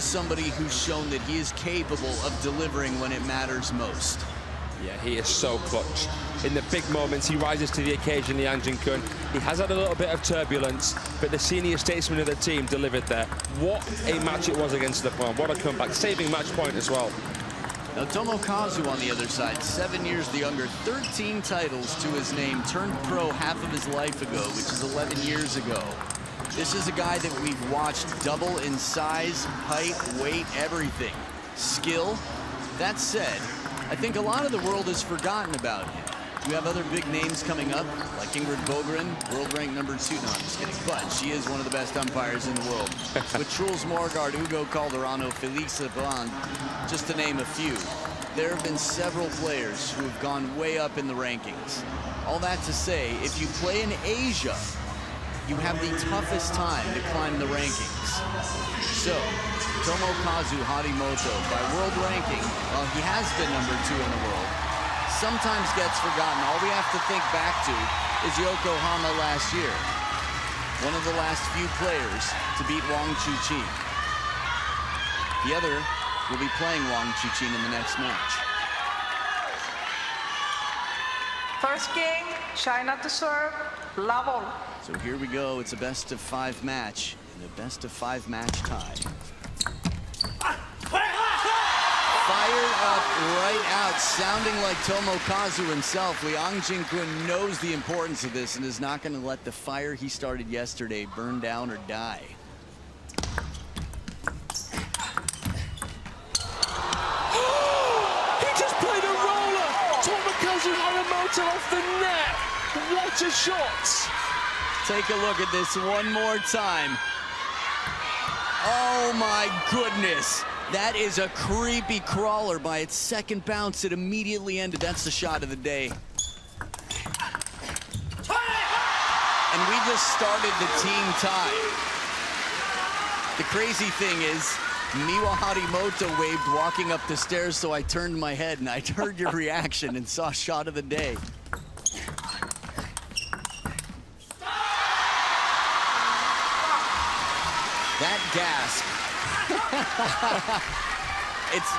is somebody who's shown that he is capable of delivering when it matters most. Yeah, he is so clutch. In the big moments, he rises to the occasion, Liang Jin-kun. He has had a little bit of turbulence, but the senior statesman of the team delivered there. What a match it was against Japan. What a comeback. Saving match point as well. Now, Tomokazu on the other side, 7 years the younger, 13 titles to his name, turned pro half of his life ago, which is 11 years ago. This is a guy that we've watched double in size, height, weight, everything. Skill. That said, I think a lot of the world has forgotten about him. We have other big names coming up, like Ingrid Bogren, world ranked #2. No, I'm just kidding. But she is one of the best umpires in the world. With Truls Morgaard, Hugo Calderano, Felix Leblanc, just to name a few. There have been several players who have gone way up in the rankings. All that to say, if you play in Asia, you have the toughest time to climb the rankings. So, Tomokazu Harimoto, by world ranking, well, he has been #2 in the world. Sometimes gets forgotten. All we have to think back to is Yokohama last year. One of the last few players to beat Wang Chuqin. The other will be playing Wang Chuqin in the next match. First game, China to serve, level. So here we go. It's a best-of-5 match and a best-of-5 match tie. Fired up right out, sounding like Tomokazu himself. Liang Jin-kun knows the importance of this and is not going to let the fire he started yesterday burn down or die. He just played a roller! Tomokazu Harimoto off the net! What a shot! Take a look at this one more time. Oh my goodness. That is a creepy crawler. By its second bounce, it immediately ended. That's the shot of the day. And we just started the team tie. The crazy thing is, Miwa Harimoto waved walking up the stairs, so I turned my head and I heard your reaction and saw shot of the day. That gasp.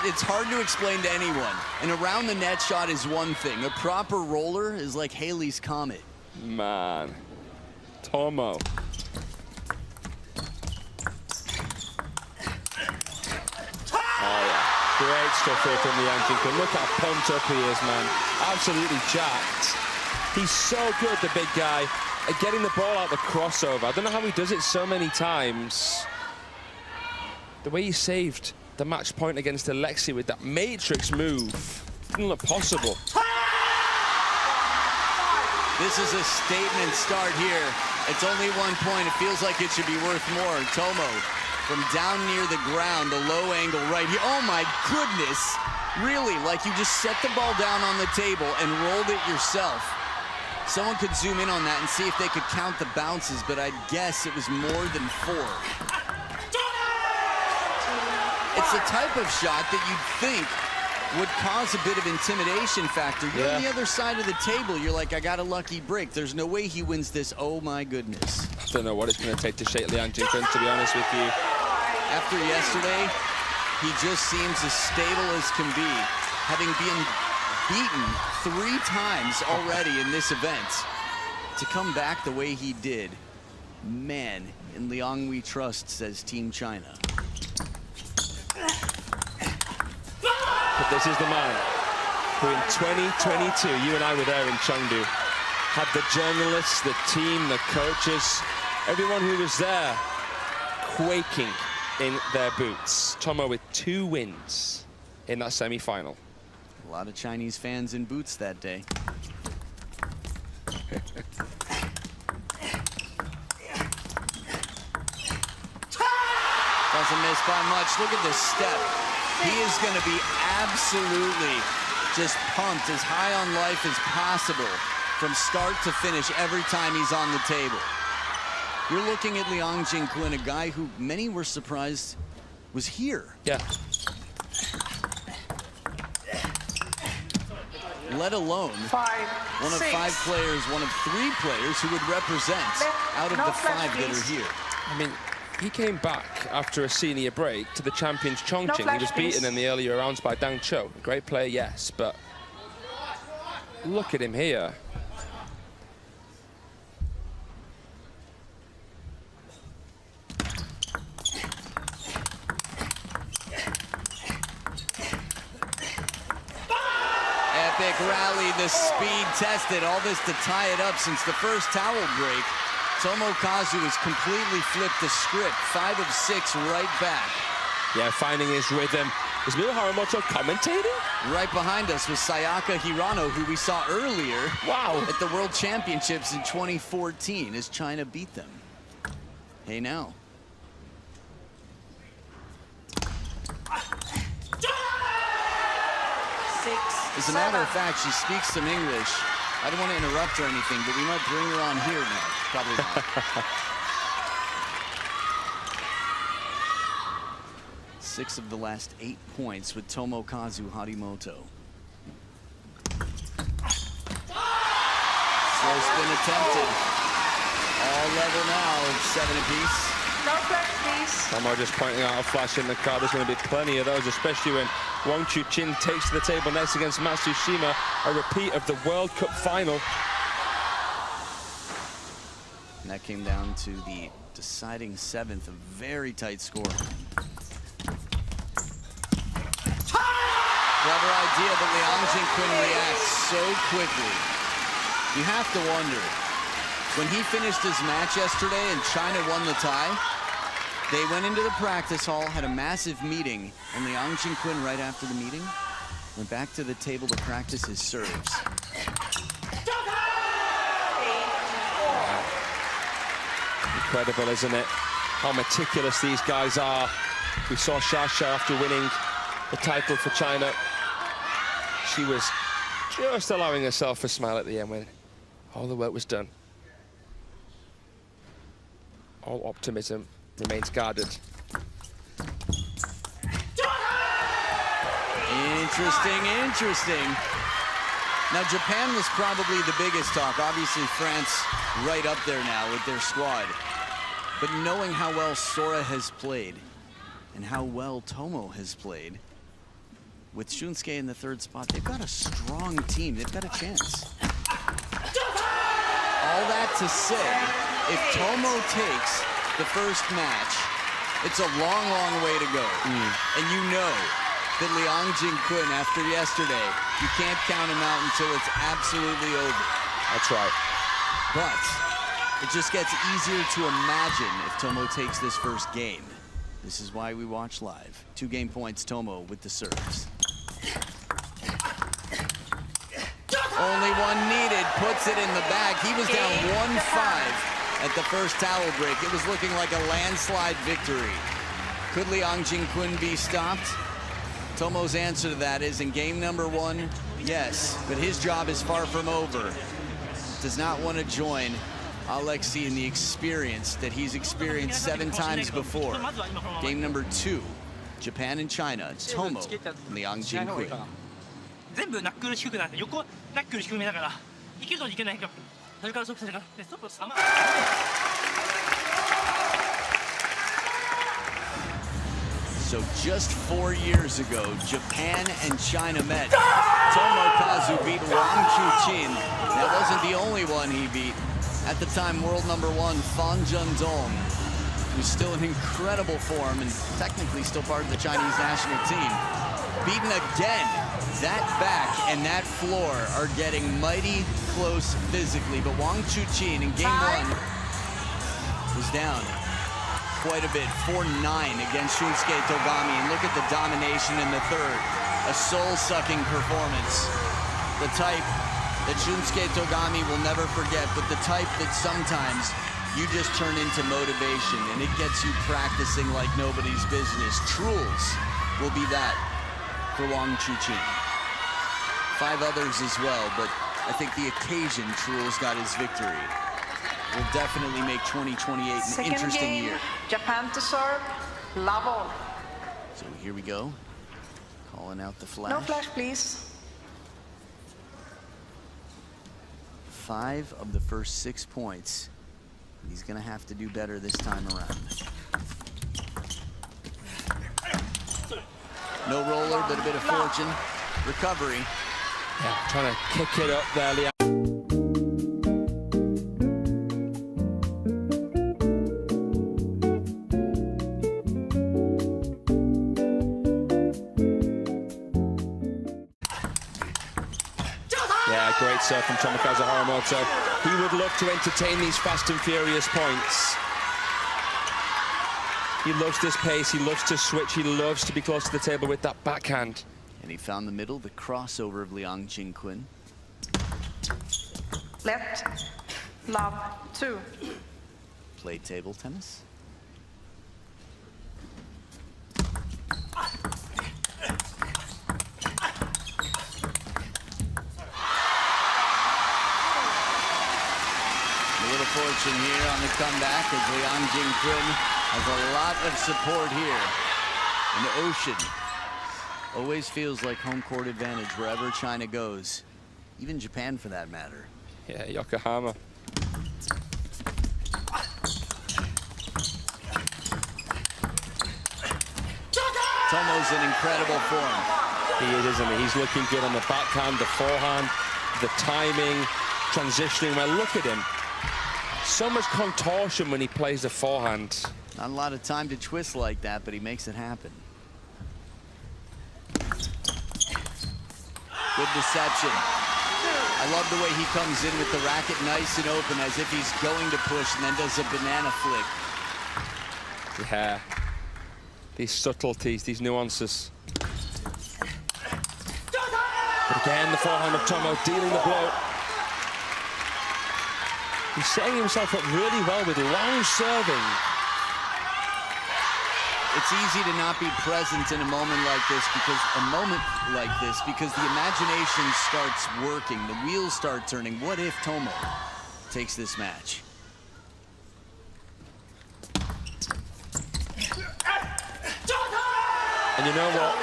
It's hard to explain to anyone. An around the net shot is one thing. A proper roller is like Halley's Comet. Man. Tomo. Oh yeah. Great stuff here from Liang Jin-kun. Look how pumped up he is, man. Absolutely jacked. He's so good, the big guy, at getting the ball out the crossover. I don't know how he does it so many times. The way he saved the match point against Alexei with that matrix move didn't look possible. This is a statement start here. It's only 1 point. It feels like it should be worth more. Tomo from down near the ground, the low angle right here. Oh my goodness. Really, like you just set the ball down on the table and rolled it yourself. Someone could zoom in on that and see if they could count the bounces, but I'd guess it was more than 4. It's the type of shot that you'd think would cause a bit of intimidation factor. You're on the other side of the table. You're like, I got a lucky break. There's no way he wins this. Oh, my goodness. I don't know what it's going to take to shake Liang Jin-kun, to be honest with you. After yesterday, he just seems as stable as can be, having been beaten 3 times already in this event. To come back the way he did, man, in Liang we trust, says Team China. But this is the man who in 2022, you and I were there in Chengdu, had the journalists, the team, the coaches, everyone who was there quaking in their boots. Tomo with 2 wins in that semi-final. A lot of Chinese fans in boots that day. Doesn't miss by much. Look at this step. He is going to be absolutely just pumped, as high on life as possible from start to finish every time he's on the table. You're looking at Liang Jin-kun, a guy who many were surprised was here. Yeah. Let alone one of 5 players, one of 3 players who would represent out of the 5 that are here. I mean, he came back after a senior break to the champions Chongqing. No, he was beaten in the earlier rounds by Dang Cho. A great player, yes, but look at him here. Epic rally, the speed tested, all this to tie it up since the first towel break. Tomokazu has completely flipped the script, 5 of 6 right back. Yeah, finding his rhythm. Is Miyu Haramoto commentating? Right behind us was Sayaka Hirano, who we saw earlier at the World Championships in 2014 as China beat them. Hey now. As a matter of fact, she speaks some English. I don't want to interrupt or anything, but we might bring her on here now. Probably not. 6 of the last 8 points with Tomokazu Harimoto. Slow spin attempted. All level now, 7 apiece. No flash, please. Tomo just pointing out a flash in the card. There's going to be plenty of those, especially when Wang Chuqin takes to the table next against Matsushima, a repeat of the World Cup final. And that came down to the deciding 7th, a very tight score. Clever idea, but Liang Jingquin reacts so quickly. You have to wonder, when he finished his match yesterday and China won the tie, they went into the practice hall, had a massive meeting, and Liang Jingquin, right after the meeting, went back to the table to practice his serves. Incredible, isn't it? How meticulous these guys are. We saw Shasha after winning the title for China. She was just allowing herself a smile at the end when all the work was done. All optimism remains guarded. Interesting. Now, Japan was probably the biggest talk. Obviously, France right up there now with their squad. But knowing how well Sora has played and how well Tomo has played, with Shunsuke in the 3rd spot, they've got a strong team. They've got a chance. All that to say, if Tomo takes the first match, it's a long, long way to go. And you know that Liang Jingquin, after yesterday, you can't count him out until it's absolutely over. That's right. But it just gets easier to imagine if Tomo takes this first game. This is why we watch live. 2 game points, Tomo with the serves. Only one needed, puts it in the bag. He was down 1-5 at the first towel break. It was looking like a landslide victory. Could Liang Jingquin be stopped? Tomo's answer to that is in game number 1, yes, but his job is far from over. Does not want to join Alexei in the experience that he's experienced 7 times before. Game number 2, Japan and China, Tomo and Liang Jingquin. 全部ナックル低くなって横ナックル低めだからいけるといけないかそれからストップされるからストップさま So just 4 years ago, Japan and China met. Tomokazu beat Wang Chuqin. That wasn't the only one he beat. At the time, world number 1, Fan Zhendong, who's still in incredible form and technically still part of the Chinese national team. Beaten again. That back and that floor are getting mighty close physically, but Wang Chuqin in game 1 was down quite a bit, 4-9 against Shunsuke Togami, and look at the domination in the 3rd. A soul-sucking performance. The type that Shunsuke Togami will never forget, but the type that sometimes you just turn into motivation and it gets you practicing like nobody's business. Truls will be that for Wang Chuqin. 5 others as well, but I think the occasion Truls got his victory will definitely make 2028 an interesting year. Japan to serve, level. So here we go. Calling out the flash. No flash, please. 5 of the first 6 points. He's going to have to do better this time around. No roller, but a bit of fortune. Recovery. Yeah, trying to kick it up there, Liang. Yeah, great serve from Tomokazu Haramoto. He would love to entertain these fast and furious points. He loves this pace, he loves to switch, he loves to be close to the table with that backhand. And he found the middle, the crossover of Liang Jingqun. Left, love, 2. Play table tennis. A little fortune here on the comeback as Liang Jingqun has a lot of support here. An ocean. Always feels like home court advantage wherever China goes. Even Japan for that matter. Yeah, Yokohama. Tomo's in incredible form. He is, isn't he? He's looking good on the backhand, the forehand, the timing, transitioning. Well, look at him. So much contortion when he plays the forehand. Not a lot of time to twist like that, but he makes it happen. Good deception. I love the way he comes in with the racket nice and open as if he's going to push and then does a banana flick. Yeah. These subtleties, these nuances. But again, the forehand of Tomo dealing the blow. He's setting himself up really well with long serving. It's easy to not be present in a moment like this because the imagination starts working, the wheels start turning. What if Tomo takes this match? And you know what?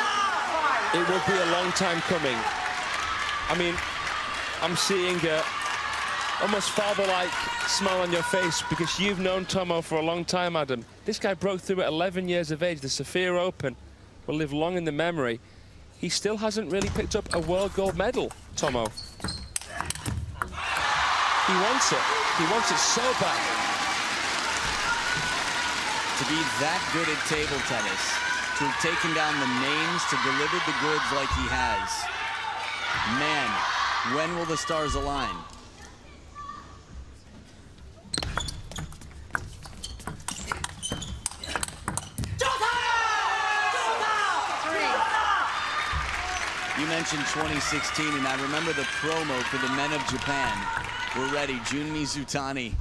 It will be a long time coming. I mean, I'm seeing a almost father-like smile on your face because you've known Tomo for a long time, Adam. This guy broke through at 11 years of age. The Sophia Open will live long in the memory. He still hasn't really picked up a world gold medal, Tomo. He wants it. He wants it so bad. To be that good at table tennis, to have taken down the names, to deliver the goods like he has. Man, when will the stars align? You mentioned 2016, and I remember the promo for the men of Japan. We're ready, Jun Mizutani.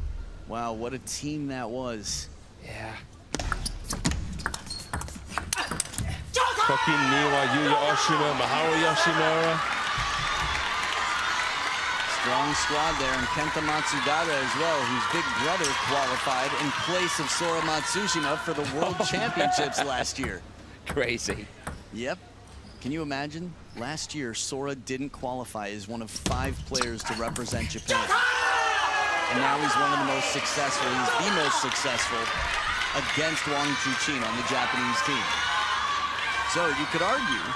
Wow, what a team that was. Yeah. Koki Niwa, Yuya Oshima, Maharu Yoshimura. Strong squad there, and Kenta Matsudara as well, whose big brother qualified in place of Sora Matsushima for the World Championships last year. Crazy. Yep. Can you imagine? Last year, Sora didn't qualify as one of 5 players to represent Japan. And now he's one of the most successful, he's the most successful against Wang Chuqin on the Japanese team. So you could argue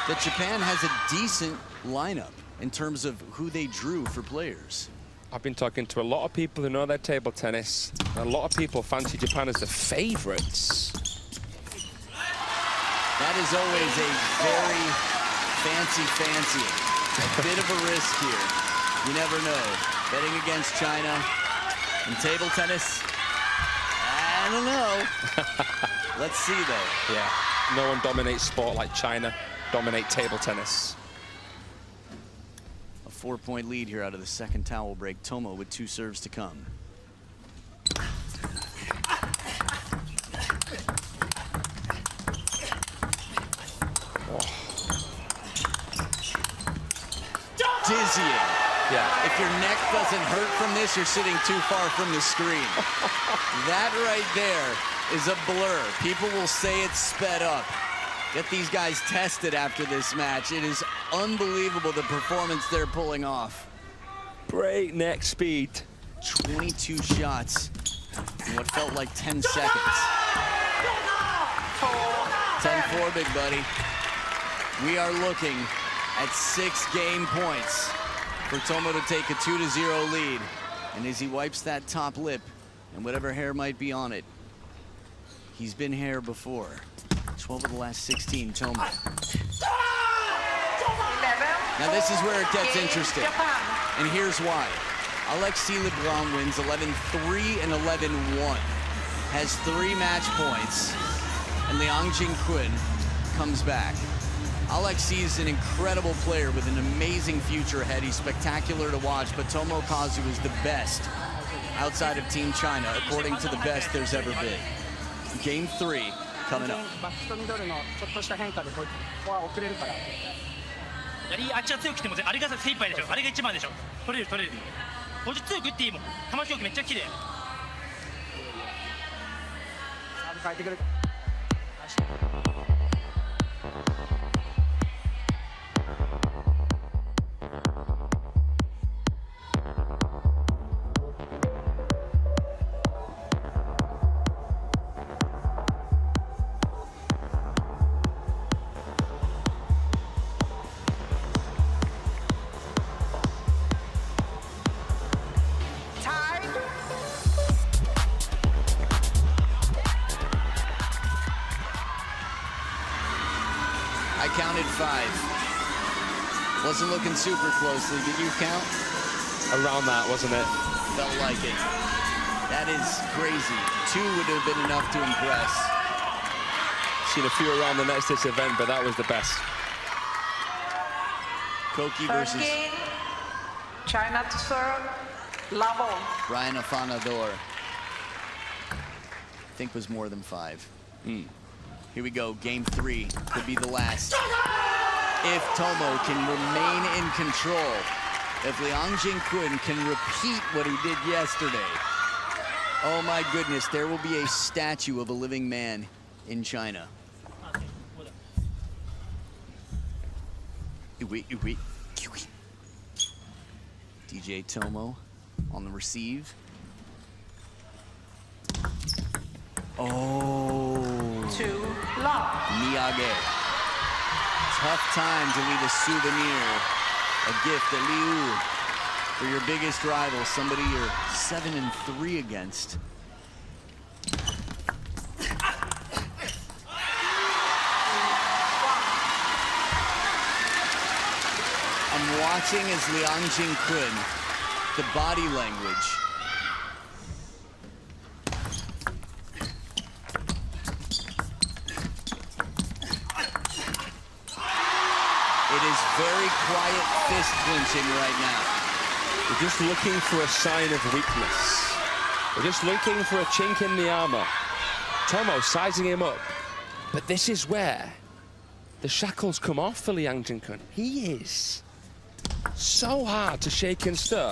that Japan has a decent lineup in terms of who they drew for players. I've been talking to a lot of people who know their table tennis. A lot of people fancy Japan as the favorites. That is always a very fancy. A bit of a risk here. You never know. Betting against China in table tennis, I don't know. Let's see though. Yeah, no one dominates sport like China dominate table tennis. A 4-point lead here out of the second towel break. Tomo with 2 serves to come. Dizzying. Yeah. If your neck doesn't hurt from this, you're sitting too far from the screen. That right there is a blur. People will say it's sped up. Get these guys tested after this match. It is unbelievable the performance they're pulling off. Breakneck speed. 22 shots in what felt like 10 seconds. 10-4, big buddy. We are looking at 6 game points for Tomo to take a 2-0 lead. And as he wipes that top lip and whatever hair might be on it, he's been hair before. 12 of the last 16, Tomo. Now this is where it gets interesting. And here's why. Alexis Lebrun wins 11-3 and 11-1. Has 3 match points. And Liang Jingquan comes back. Alexis is an incredible player with an amazing future ahead. He's spectacular to watch, but Tomo Kazu is the best outside of Team China, according to the best there's ever been. Game 3 coming up. あっちは強くてもあれが精一杯でしょ。あれが一番でしょ。取れる取れる。こっち強く打っていいもん。球強くめっちゃ綺麗。変えてくれ。I counted 5. Wasn't looking super closely. Did you count? Around that, wasn't it? Felt like it. That is crazy. 2 would have been enough to impress. Seen a few around the nets this event, but that was the best. Koki Third versus game, China to serve, love all. Ryan Afanador. I think was more than 5. Here we go, game 3, could be the last. If Tomo can remain in control, if Liang Jingquan can repeat what he did yesterday, oh my goodness, there will be a statue of a living man in China. DJ Tomo on the receive. Oh. 2 love. Miyage. Tough time to leave a souvenir, a gift, a liu, for your biggest rival, somebody you're 7-3 against. I'm watching as Liang Jingquan, the body language. It is very quiet fist clinching right now. We're just looking for a sign of weakness. We're just looking for a chink in the armor. Tomo sizing him up. But this is where the shackles come off for Liang Jingquan. He is so hard to shake and stir.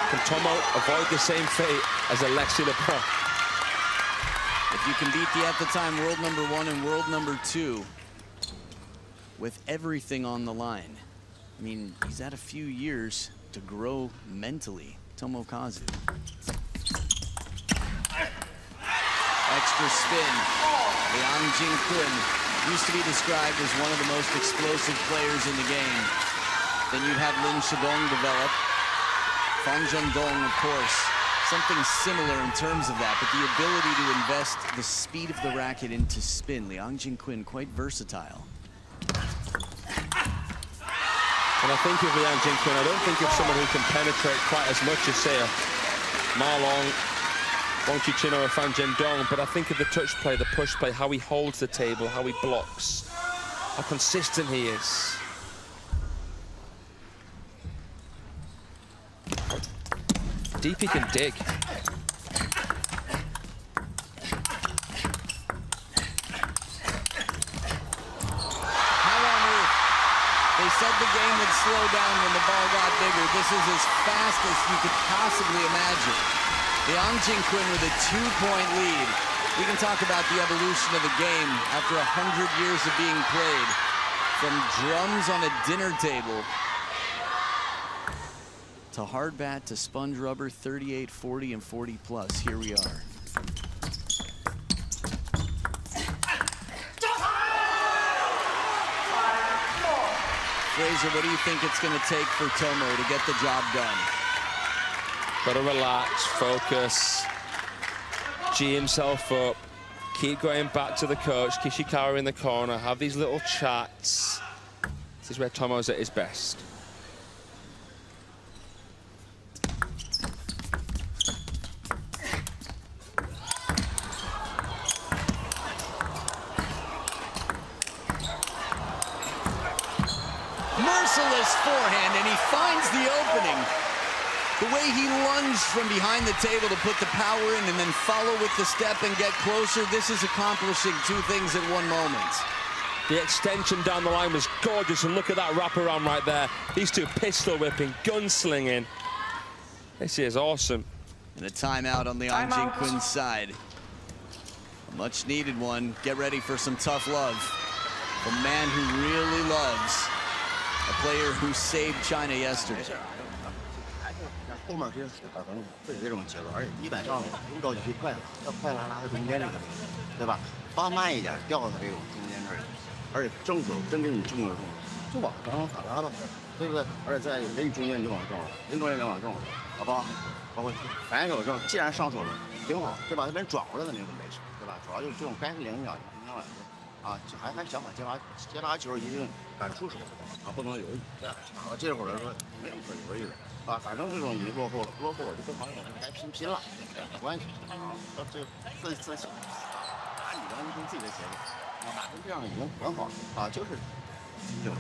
Can Tomo avoid the same fate as Alexis Lebrun? If you can beat the, at the time, world number 1 and world number 2 with everything on the line. I mean, he's had a few years to grow mentally. Tomo Kazu. Extra spin. Liang Jingquan used to be described as one of the most explosive players in the game. Then you'd have Lin Shidong develop. Fang Zhendong, of course. Something similar in terms of that, but the ability to invest the speed of the racket into spin. Liang Jingquan, quite versatile. And I think of Liang Jingquan, I don't think of someone who can penetrate quite as much as, say, a Ma Long, Wang Chuqin or a Fang Zhendong, but I think of the touch play, the push play, how he holds the table, how he blocks, how consistent he is. Deep he can dig. They said the game would slow down when the ball got bigger. This is as fast as you could possibly imagine. Liang Jingquan with a 2-point lead. We can talk about the evolution of the game after 100 years of being played. From drums on a dinner table to hard bat to sponge rubber, 38, 40, and 40 plus. Here we are. Fraser, what do you think it's going to take for Tomo to get the job done? Gotta relax, focus, G himself up, keep going back to the coach, Kishikawa in the corner, have these little chats. This is where Tomo's at his best. Merciless forehand, and he finds the opening. The way he lunged from behind the table to put the power in and then follow with the step and get closer, this is accomplishing two things at one moment. The extension down the line was gorgeous, and look at that wraparound right there. These two pistol whipping, gunslinging. This is awesome. And a timeout on the Yang Jin-Quin's side. A much needed one. Get ready for some tough love. A man who really loves a player who saved China yesterday. 后面这些可能会有这种节奏，而且一板上不着急快了，要快拉到中间这个位置，对吧？放慢一点，掉到这种中间这儿，而且正手真给你正着动，就往上反拉吧，对不对？而且在人中间就往正了，人中间就往正了，好不好？包括反手正，既然上手了，挺好，对吧？这边转过来的那个没事，对吧？主要就是这种该是领脚领两步啊，还想法接拉球一定敢出手啊，不能犹豫。啊，这会儿来说没有可犹豫的。 啊，反正这种已经落后了，落后我就跟朋友该拼了，没关系啊。这自信，打你的跟自己的节奏，啊，打成这样已经很好了啊，就是精神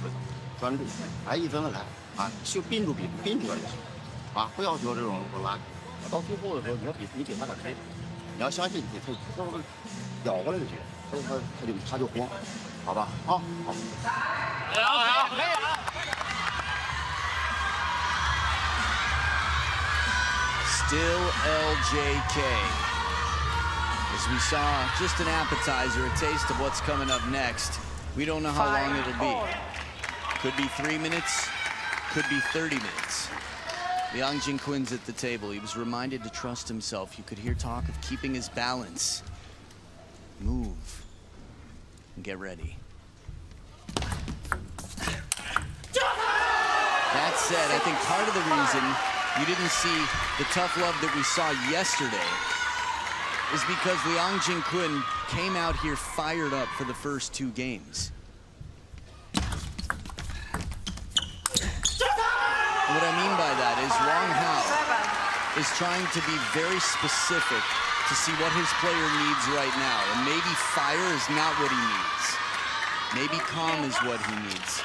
专注，来一分的来啊，就憋住就行啊，不要求这种拉。到最后的时候，你给他点黑，你要相信你，他咬过来就行，他就慌，好吧？啊，好。可以啊。 Still LJK. As we saw, just an appetizer, a taste of what's coming up next. We don't know how long it'll be. Could be 3 minutes, could be 30 minutes. The Yang Jin-Quin's at the table. He was reminded to trust himself. You could hear talk of keeping his balance. Move and get ready. That said, I think part of the reason you didn't see the tough love that we saw yesterday is because the Yang Jin-Quin came out here fired up for the first two games. And what I mean by that is Wang Hao is trying to be very specific to see what his player needs right now. And maybe fire is not what he needs. Maybe calm is what he needs.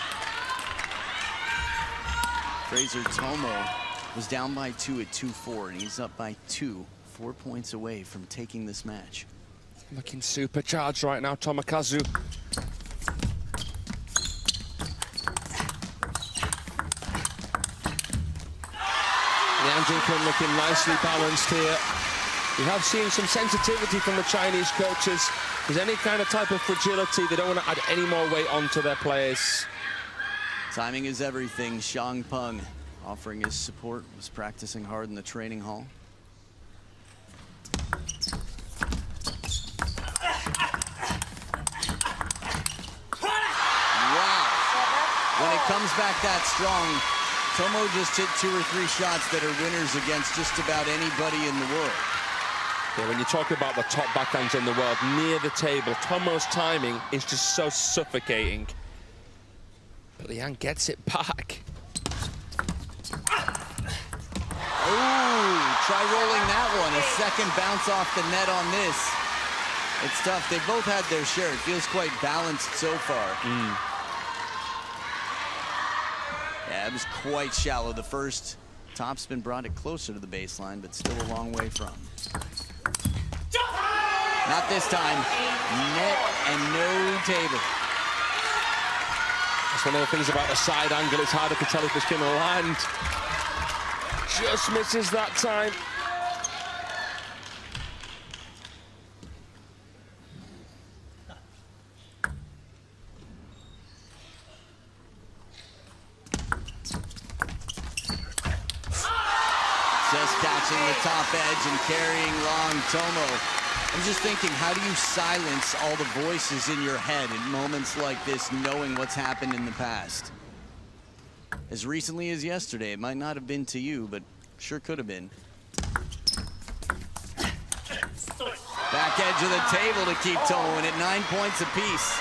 Fraser Tomo was down by 2 at 2-4, and he's up by 2, 4 points away from taking this match. Looking supercharged right now, Tomokazu. The Yang Jin-Quin looking nicely balanced here. We have seen some sensitivity from the Chinese coaches. If there's any kind of type of fragility, they don't want to add any more weight onto their players. Timing is everything. Xiang Peng offering his support, was practicing hard in the training hall. Wow. When it comes back that strong, Tomo just hit 2 or 3 shots that are winners against just about anybody in the world. Yeah, when you talk about the top backhands in the world near the table, Tomo's timing is just so suffocating. But Liang gets it back. Ooh, try rolling that one. A second bounce off the net on this. It's tough. They both had their share. It feels quite balanced so far. Yeah, it was quite shallow. The first top spin brought it closer to the baseline, but still a long way from. Not this time. Net and no table. That's one of the things about the side angle. It's harder to tell if it's going to land. Just misses that time. Just catching the top edge and carrying long Tomo. I'm just thinking, how do you silence all the voices in your head in moments like this, knowing what's happened in the past? As recently as yesterday, it might not have been to you, but sure could have been. Back edge of the table to keep Tomo in at 9 points apiece.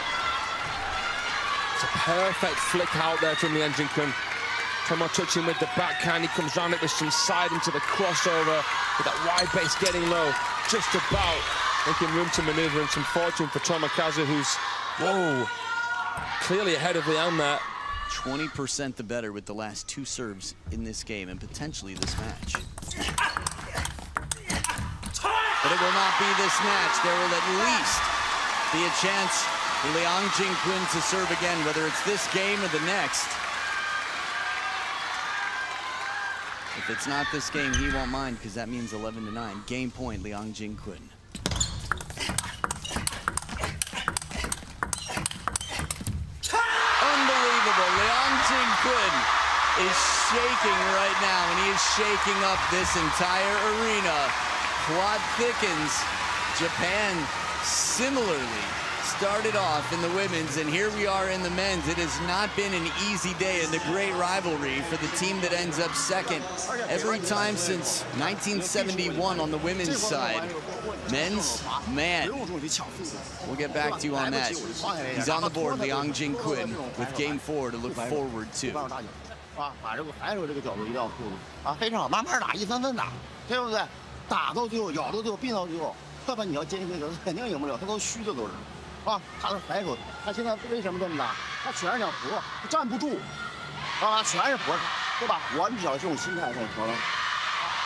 It's a perfect flick out there from the Hyun-Jin Kun. Tomo touching with the backhand. He comes round it with some side into the crossover with that wide base getting low, just about making room to maneuver, and some fortune for Tomokazu, who's, whoa, clearly ahead of Liang there. 20% the better with the last 2 serves in this game and potentially this match. But it will not be this match. There will at least be a chance for Hyun-Jin Kun to serve again, whether it's this game or the next. If it's not this game, he won't mind, because that means 11-9. Game point, Hyun-Jin Kun. Unbelievable. Hyun-Jin Kun is shaking right now, and he is shaking up this entire arena. Plot thickens. Japan similarly started off in the women's, and here we are in the men's. It has not been an easy day in the great rivalry for the team that ends up second every time since 1971 on the women's side. Men's, man, we'll get back to you on that. He's on the board, Hyun-Jin Kun, with game 4 to look forward to. 把这个反手这个角度一定要扣住啊，非常好，慢慢打，一分分打，对不对？打到最后，咬到最后，并到最后，要不然你要接近这个，肯定赢不了，他都虚的都是，啊，他的反手，他现在为什么这么打？他全是想搏，他站不住，啊，全是搏，对吧？我只要这种心态就得了，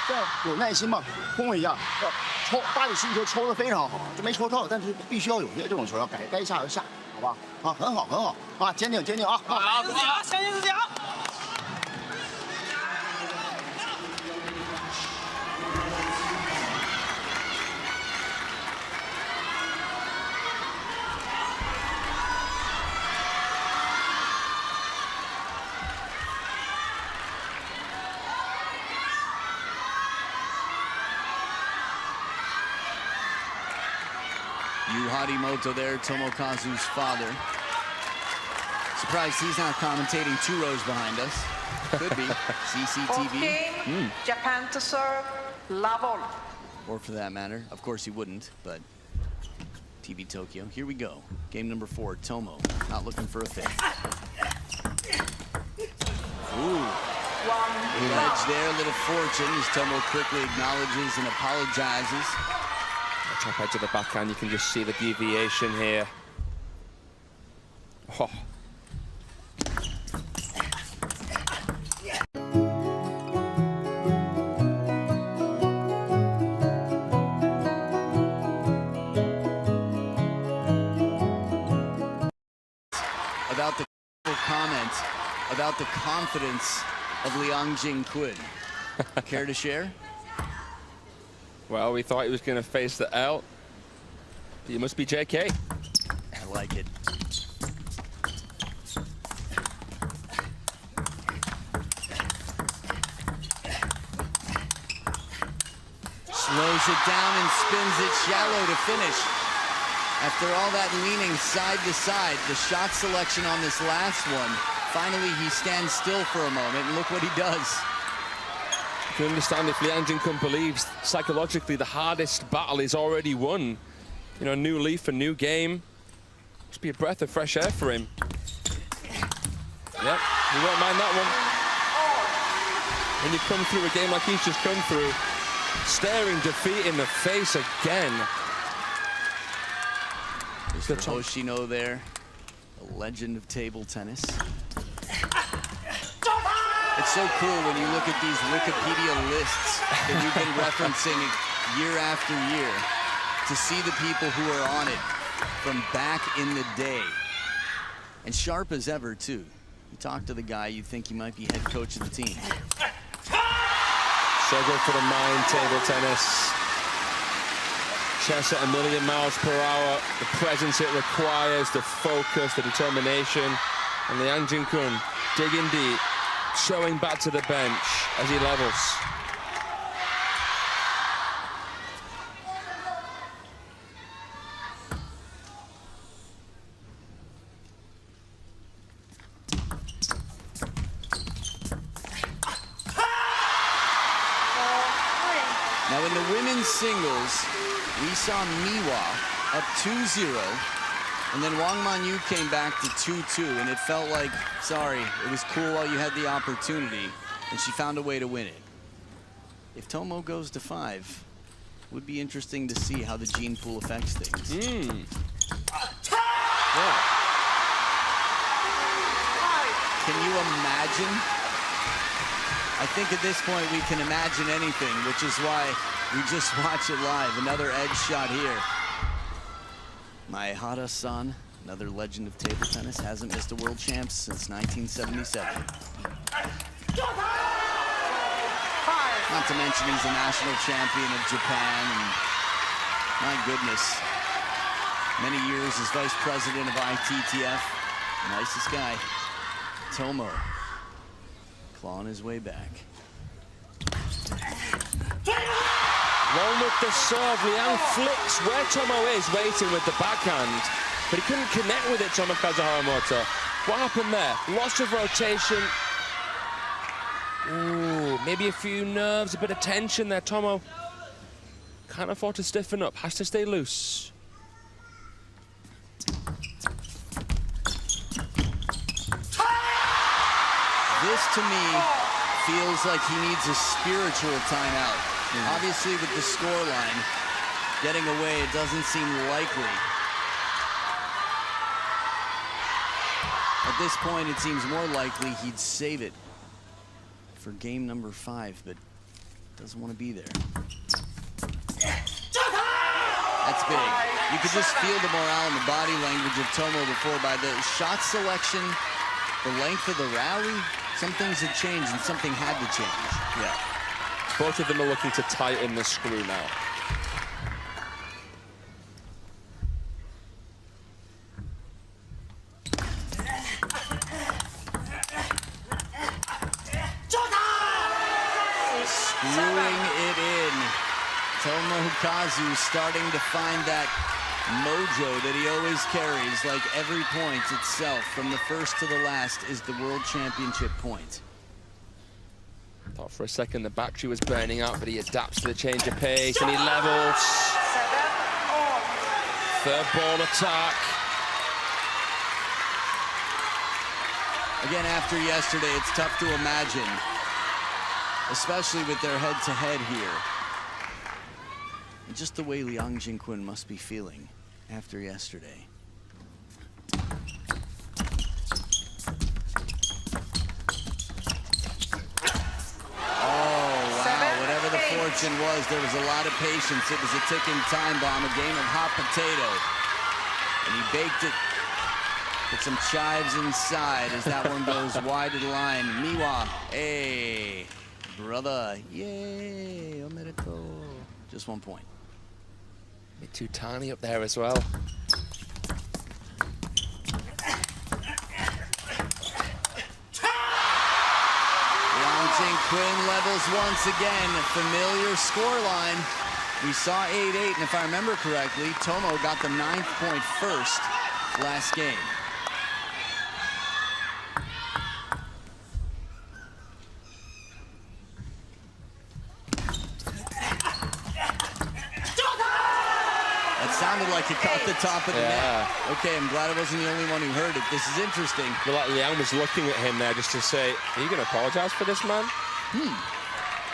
这样有耐心嘛，攻一下，要抽，大力新球抽的非常好，就没抽到，但是必须要有些这种球要该下就下，好吧？啊，很好，很好，啊，坚定，坚定啊！好，自己啊，相信自己啊！ Harimoto there, Tomokazu's father. Surprised he's not commentating 2 rows behind us. Could be. CCTV. Game, Japan to serve, level. Or for that matter, of course he wouldn't, but TV Tokyo. Here we go. Game number 4, Tomo. Not looking for a fifth. Ooh. Little edge there, a little fortune as Tomo quickly acknowledges and apologizes. Top edge of the backhand, you can just see the deviation here. Oh. About the comment about the confidence of Hyun-Jin Kun. Care to share? Well, we thought he was going to face the L. He must be JK. I like it. Slows it down and spins it shallow to finish. After all that leaning side to side, the shot selection on this last one, finally he stands still for a moment, and look what he does. You can understand if Hyun-Jin Kun believes psychologically the hardest battle is already won. You know, new leaf, a new game. Must be a breath of fresh air for him. Yep, he won't mind that one. When you come through a game like he's just come through, staring defeat in the face again. Mr. Hoshino there, a legend of table tennis. It's so cool when you look at these Wikipedia lists that we've been referencing year after year to see the people who are on it from back in the day. And sharp as ever, too. You talk to the guy, you think he might be head coach of the team. So good for the mind, table tennis. Chess at 1,000,000 miles per hour. The presence it requires, the focus, the determination. And the Hyun-Jin Kun digging deep, showing back to the bench as he levels. women's singles, we saw Miwa up 2-0, and then Wang Manyu came back to 2-2, and it felt like, sorry, it was cool while you had the opportunity, and she found a way to win it. If Tomo goes to 5, it would be interesting to see how the gene pool affects things. Yeah. Can you imagine? I think at this point we can imagine anything, which is why we just watch it live. Another edge shot here. Maehara-san, another legend of table tennis, hasn't missed a world champs since 1977. Not to mention he's a national champion of Japan, and my goodness, many years as vice president of ITTF. Nicest guy. Tomo clawing his way back. One with the serve. Liang flicks where Tomo is, waiting with the backhand, but he couldn't connect with it, Tomokazu Haramoto. What happened there? Loss of rotation. Ooh, maybe a few nerves, a bit of tension there. Tomo can't afford to stiffen up, has to stay loose. This, to me, feels like he needs a spiritual timeout. Obviously, with the scoreline getting away, it doesn't seem likely. At this point, it seems more likely he'd save it for game number 5, but doesn't want to be there. That's big. You could just feel the morale and the body language of Tomo before by the shot selection, the length of the rally. Some things had changed and something had to change. Yeah. Both of them are looking to tighten the screw now. Screwing it in. Tomokazu starting to find that mojo that he always carries, like every point itself, from the first to the last, is the world championship point. Thought for a second the battery was burning out, but he adapts to the change of pace and he levels. 7-all. Third ball attack. Again, after yesterday, it's tough to imagine, especially with their head-to-head here. And just the way Liang Jinquin must be feeling after yesterday. Fortune was, there was a lot of patience. It was a ticking time bomb, a game of hot potato. And he baked it, put some chives inside as that one goes wide of the line. Miwa, hey, brother, yay, omerito. Just 1 point. Bit too tiny up there as well. Quinn levels once again, familiar scoreline. We saw 8-8, and if I remember correctly, Tomo got the 9th point first last game. That sounded like it caught the top of the net. Okay, I'm glad I wasn't the only one who heard it. This is interesting. Well, like Liang was looking at him there just to say, are you going to apologize for this, man? I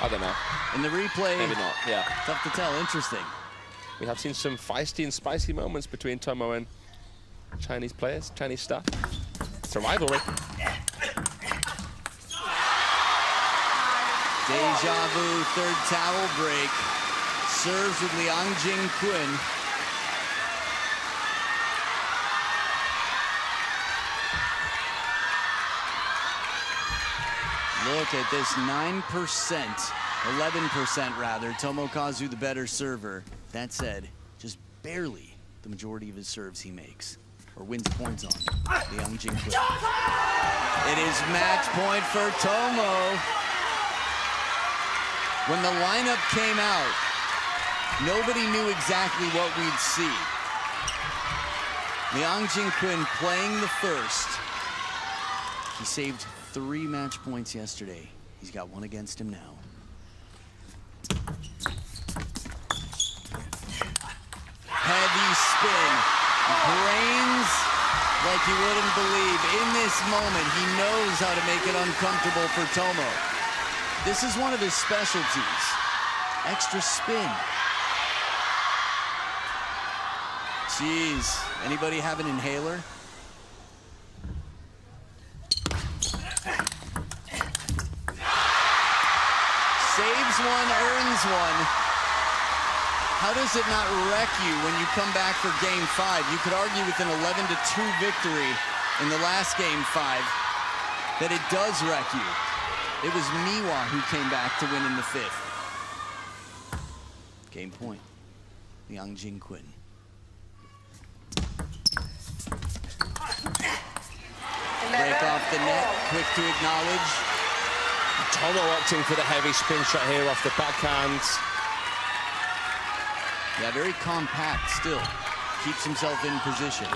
don't know. In the replay, maybe not. Yeah. Tough to tell. Interesting. We have seen some feisty and spicy moments between Tomo and Chinese players, Chinese staff. It's a rivalry. Deja vu, third towel break. Serves with Liang Jinquin. Look at this, 9%, 11% rather. Tomokazu the better server. That said, just barely the majority of his serves he makes, or wins points on, Liang Jinquin. It is match point for Tomo. When the lineup came out, nobody knew exactly what we'd see. Liang Jinquin playing the first. He saved 3 match points yesterday. He's got 1 against him now. like you wouldn't believe. In this moment, he knows how to make it uncomfortable for Tomo. This is one of his specialties. Extra spin. Jeez, anybody have an inhaler? Saves one, earns one. How does it not wreck you when you come back for game 5? You could argue with an 11-2 victory in the last game 5 that it does wreck you. It was Miwa who came back to win in the 5th. Game point, Liang Jingquin. Break off the net, quick to acknowledge. Tomo opting for the heavy spin shot here off the backhand. Yeah, very compact still. Keeps himself in position.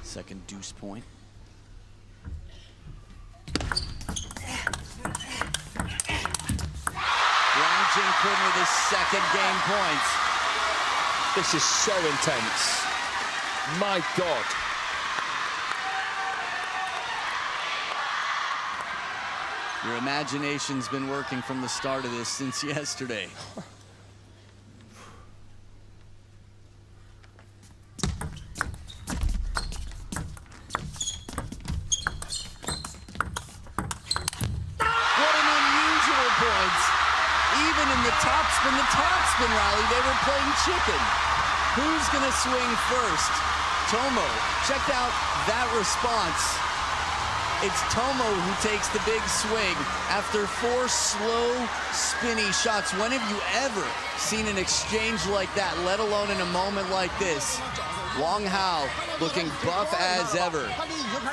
Second deuce point. Liang Jingquin with his second game point. This is so intense. My God. Your imagination's been working from the start of this since yesterday. What an unusual point. Even in the topspin rally, they were playing chicken. Who's gonna swing first? Tomo, check out that response. It's Tomo who takes the big swing after 4 slow, spinny shots. When have you ever seen an exchange like that, let alone in a moment like this? Wang Hao looking buff as ever.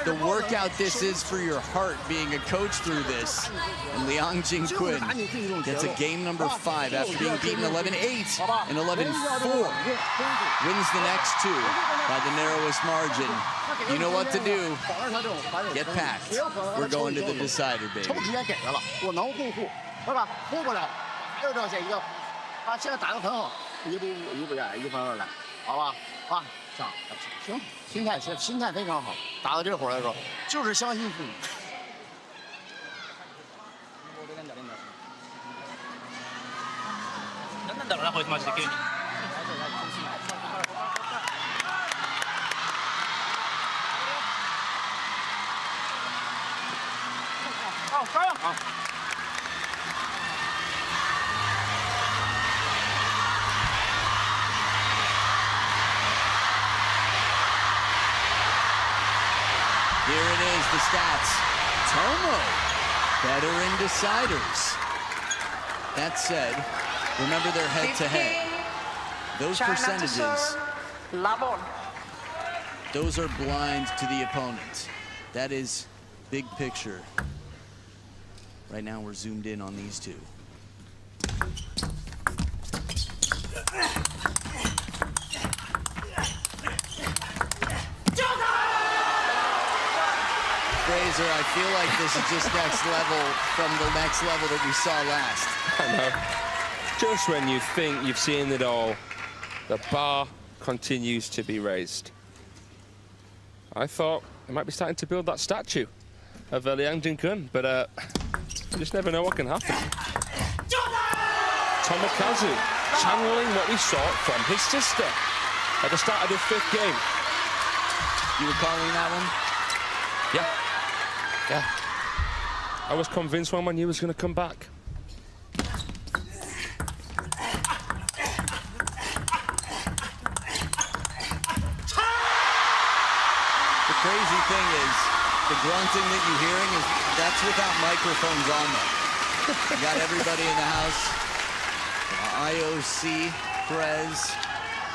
The workout this is for your heart being a coach through this. And Liang Jingquin gets a game number 5 after being beaten 11-8 and 11-4. Wins the next 2 by the narrowest margin. You know what to do. Get packed. We're going to the decider, baby. 抽时间给他了，我能护，是吧？护不了，还有这些一个，啊，现在打得很好，一步1分2来，好吧？啊，上，行，心态非常好，打到这会儿来说，就是相信自己。何なんだろうなこいつマジで急に。Here it is, the stats. Tomo, better in deciders. That said, remember their head-to-head. Those percentages, those are blind to the opponent. That is big picture. Right now, we're zoomed in on these two. Fraser, I feel like this is just next level from the next level that we saw last. I know. Just when you think you've seen it all, the bar continues to be raised. I thought they might be starting to build that statue of Liang Jingquin, but you just never know what can happen. Tomokazu channeling what we saw from his sister at the start of the 5th game. You were calling that one? Yeah. Yeah. I was convinced when I knew he was going to come back. The crazy thing is, the grunting that you're hearing is, that's without microphones on them. You got everybody in the house. IOC, Prez,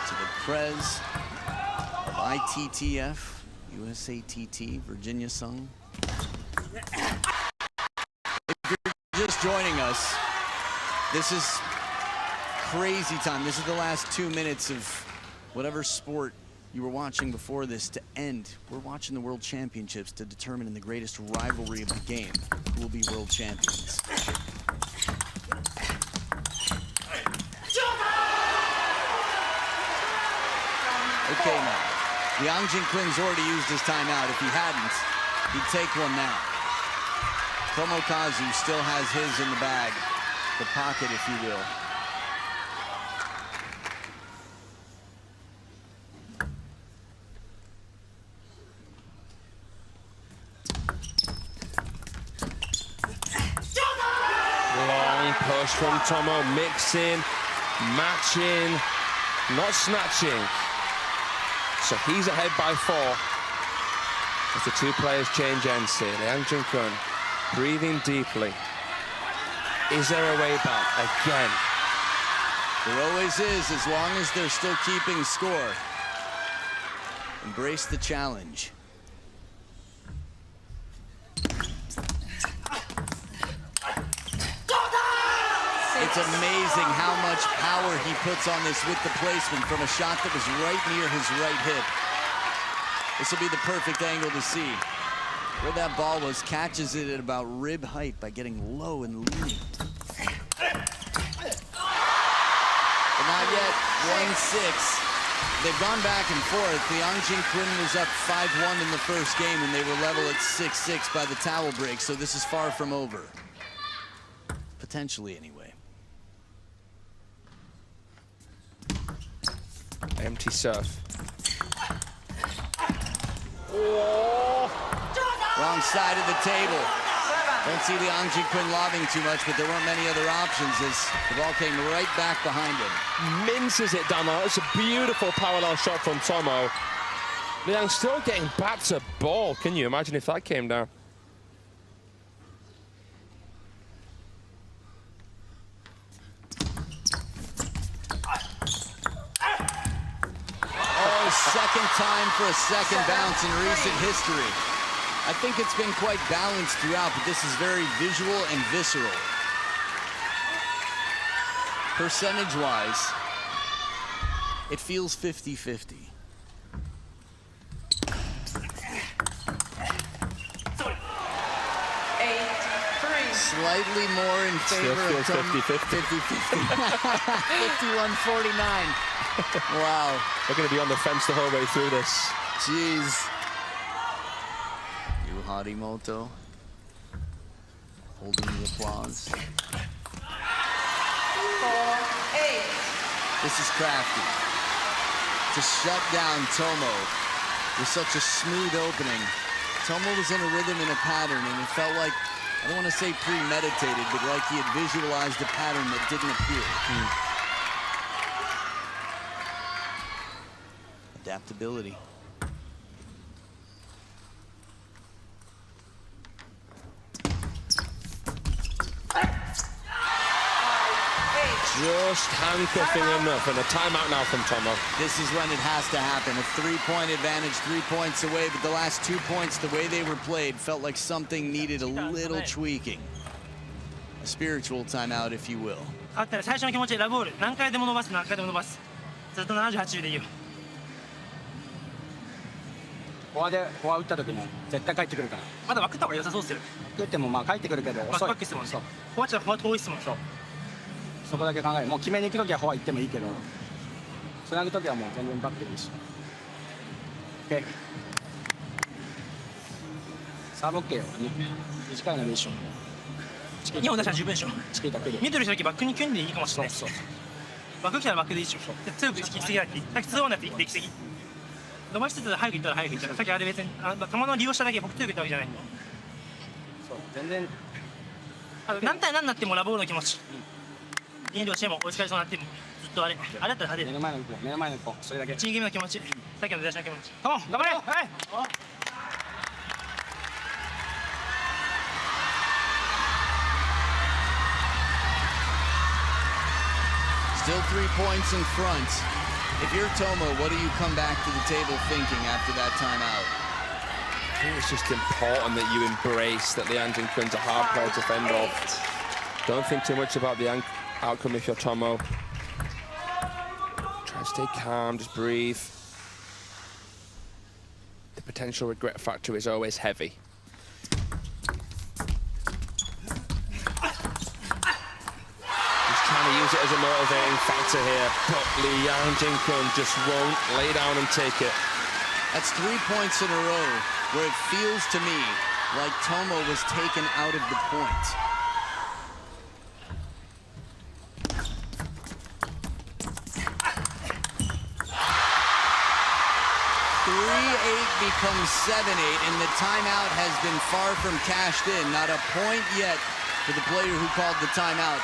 to the Prez of ITTF, USATT, Virginia Sung. If you're just joining us, this is crazy time. This is the last 2 minutes of whatever sport you were watching before this to end. We're watching the World Championships to determine in the greatest rivalry of the game who will be world champions. Okay, now, Liang Jinquin's already used his timeout. If he hadn't, he'd take one now. Tomokazu still has his in the bag, the pocket, if you will. Long push from Tomo, mixing, matching, not snatching. So he's ahead by 4. As the two players change ends here. Liang Jinquin breathing deeply. Is there a way back again? There always is, as long as they're still keeping score. Embrace the challenge. It's amazing how much power he puts on this with the placement from a shot that was right near his right hip. This will be the perfect angle to see. Where that ball was, catches it at about rib height by getting low and leaning. But not yet, 1-6. They've gone back and forth. Liang Jinquin was up 5-1 in the first game, and they were level at 6-6 by the towel break, so this is far from over. Potentially, anyway. Empty serve. Wrong side of the table. Don't see Liang Jinquin lobbing too much, but there weren't many other options as the ball came right back behind him. Minces it down there. It's a beautiful parallel shot from Tomo. Liang still getting back to ball. Can you imagine if that came down? Second time for a second bounce in recent history. I think it's been quite balanced throughout, but this is very visual and visceral. Percentage-wise, it feels 50-50. Slightly more in favor of 50-50. 51-49. Wow. They're going to be on the fence the whole way through this. Jeez. Yu Harimoto holding the applause. 4-8. This is crafty. To shut down Tomo with such a smooth opening. Tomo was in a rhythm and a pattern, and it felt like, I don't want to say premeditated, but like he had visualized a pattern that didn't appear. Adaptability. Just handcuffing enough, and a timeout now from Tomo. This is when it has to happen. A 3-point advantage, 3 points away, but the last 2 points, the way they were played, felt like something needed a little tweaking. A spiritual timeout, if you will. あったら最初の気持ちでラブボール何回でも伸ばす何回でも伸ばすずっと78でいいよフォア打った時も絶対帰ってくるからまだ枠った方が良さそうっすよ打ってもまあ帰ってくるけどバック遅いバックっすもんねそうフォアっちゃフォア遠いっすもんそうそこだけ考えるもう決めに行く時はフォア行ってもいいけどつなぐ時はもう全然バックでいいし OK サーブ OK よ短いのでいいでしょ2本出したら十分でしょチキータ来るミドルした時バックに組んでいいかもしれないそうバック来たらバックでいいでしょ強く引きすぎだってさっき2オンのやつできすぎ伸ばしつつ早く行ったら早く行ったらさっきあれ別に球の利用しただけ僕強く行ったわけじゃないそう全然何対何になってもラブボールの気持ち減量しても追いつかれそうになってもずっとあれだったら派手目の前の子目の前の子それだけチームゲームの気持ちさっきの出しの気持ちカモン頑張れはい Still 3 points in front. If you're Tomo, what do you come back to the table thinking after that timeout? I think it's just important that you embrace that Liang Jinquin's a hard player to fend off. Don't think too much about the outcome if you're Tomo. Try and stay calm, just breathe. The potential regret factor is always heavy. Trying to use it as a motivating factor here, but Liang Jinquin just won't lay down and take it. That's 3 points in a row where it feels to me like Tomo was taken out of the point. Becomes 7-8, and the timeout has been far from cashed in. Not a point yet for the player who called the timeout.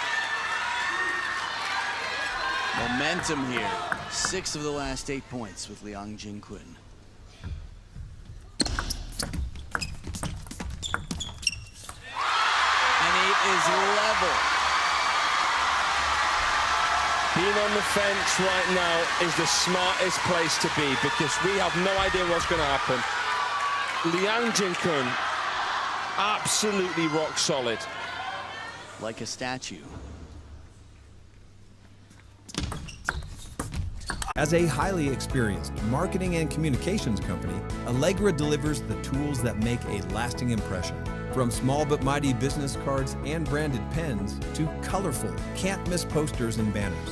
Momentum here. 6 of the last 8 points with Liang Jingquin. And it is level. Being on the fence right now is the smartest place to be because we have no idea what's going to happen. Liang Jingquin, absolutely rock solid. Like a statue. As a highly experienced marketing and communications company, Allegra delivers the tools that make a lasting impression. From small but mighty business cards and branded pens to colorful, can't-miss posters and banners.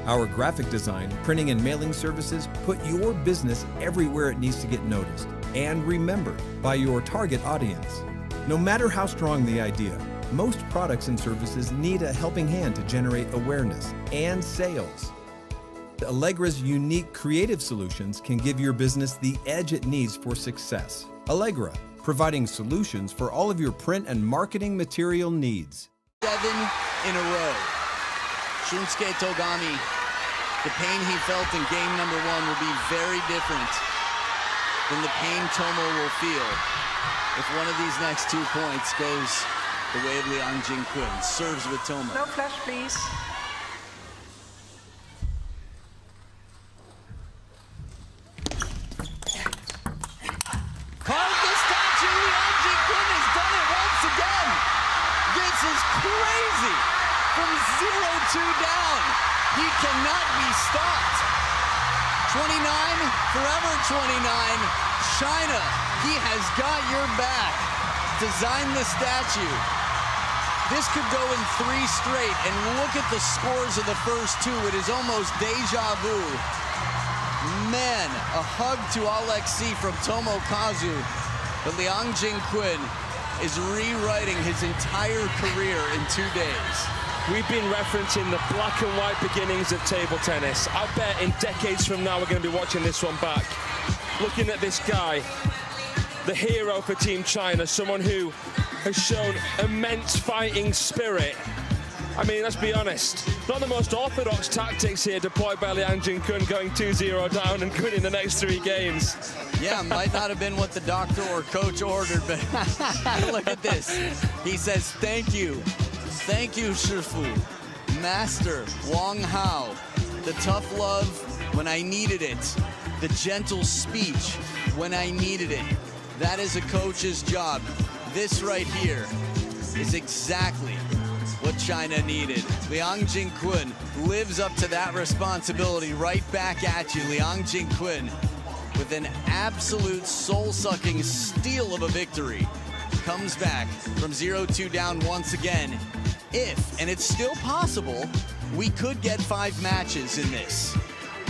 Our graphic design, printing, and mailing services put your business everywhere it needs to get noticed and remembered by your target audience. No matter how strong the idea, most products and services need a helping hand to generate awareness and sales. Allegra's unique creative solutions can give your business the edge it needs for success. Allegra, providing solutions for all of your print and marketing material needs. 7 in a row. Shunsuke Togami, the pain he felt in game number 1 will be very different than the pain Tomo will feel if one of these next 2 points goes the way of Liang Jingquin. Serves with Tomo. No flash, please. Carved the statue. Liang Jingquin has done it once again. This is crazy. From 0-2 down, he cannot be stopped. 29, forever 29. China, he has got your back. Design the statue. This could go in 3 straight, and look at the scores of the first 2. It is almost deja vu. Man, a hug to Alexi from Tomokazu, but Liang Jingquin is rewriting his entire career in 2 days. We've been referencing the black and white beginnings of table tennis. I bet in decades from now we're going to be watching this one back. Looking at this guy, the hero for Team China, someone who has shown immense fighting spirit. I mean, let's be honest, not the most orthodox tactics here deployed by Liang Jingquin, going 2-0 down and winning the next 3 games. Yeah, might not have been what the doctor or coach ordered, but look at this. He says, thank you. Thank you, Shifu. Master Wang Hao. The tough love when I needed it. The gentle speech when I needed it. That is a coach's job. This right here is exactly what China needed. Liang Jingquin lives up to that responsibility. Right back at you, Liang Jingquin, with an absolute soul-sucking steal of a victory. Comes back from 0-2 down once again. If, and it's still possible, we could get 5 matches in this.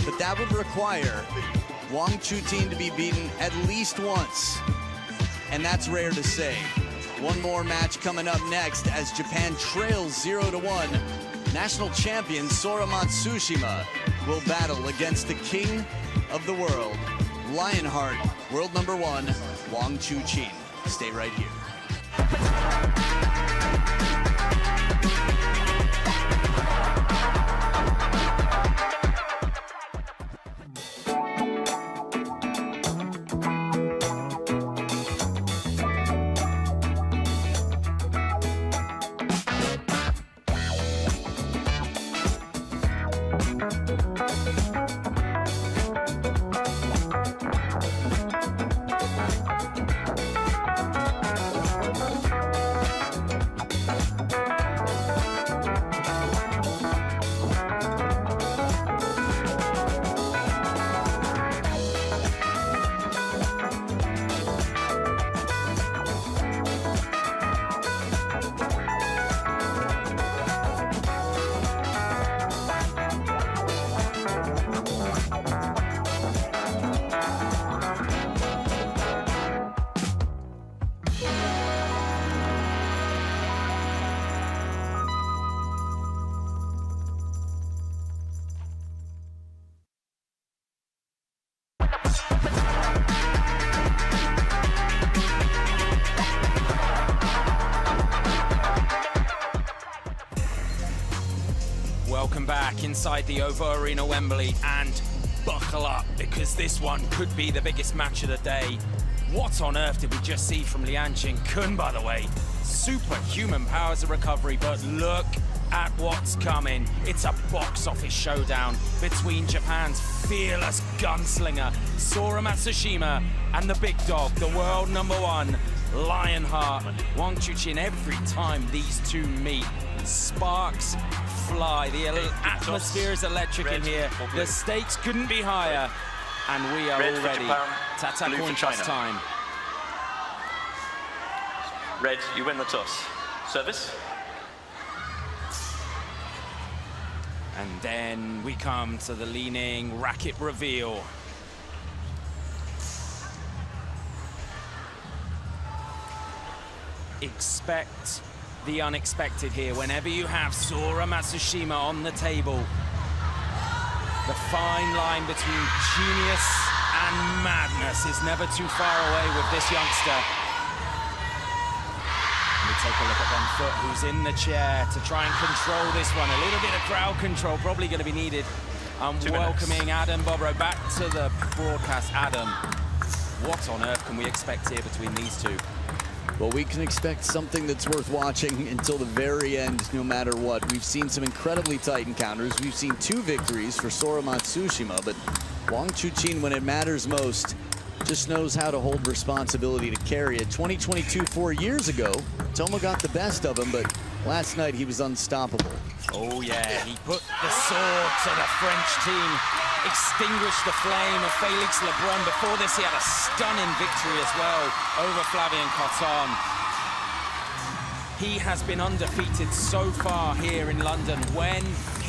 But that would require Wang Chutin to be beaten at least once. And that's rare to say. One more match coming up next as Japan trails 0-1. National champion Sora Matsushima will battle against the king of the world, Lionheart, world number 1, Wang Chutin. Stay right here. inside the OVO Arena Wembley, and buckle up, because this one could be the biggest match of the day. What on earth did we just see from Lian Jing-kun, by the way? Superhuman powers of recovery, but look at what's coming. It's a box office showdown between Japan's fearless gunslinger Sora Matsushima and the big dog, the world #1 Lionheart Wang Chuqin. Every time these two meet, sparks fly. The atmosphere is electric in here. The stakes couldn't be higher, and we are all ready. Tata coin toss time. Red, you win the toss. Service. And then we come to the leaning racket reveal. Expect the unexpected here. Whenever you have Sora Matsushima on the table, the fine line between genius and madness is never too far away with this youngster. We take a look at Ben Foot, who's in the chair to try and control this one. A little bit of crowd control probably going to be needed. I'm welcoming Adam Bobrow back to the broadcast. Adam, what on earth can we expect here between these two? Well, we can expect something that's worth watching until the very end, no matter what. We've seen some incredibly tight encounters. We've seen 2 victories for Sora Matsushima, but Wang Chuqin, when it matters most, just knows how to hold responsibility to carry it. 2022, 4 years ago, Tomo got the best of him, but last night he was unstoppable. Oh yeah, he put the sword to the French team, extinguished the flame of Félix Lebrun. Before this, he had a stunning victory as well over Flavien Coton. He has been undefeated so far here in London. When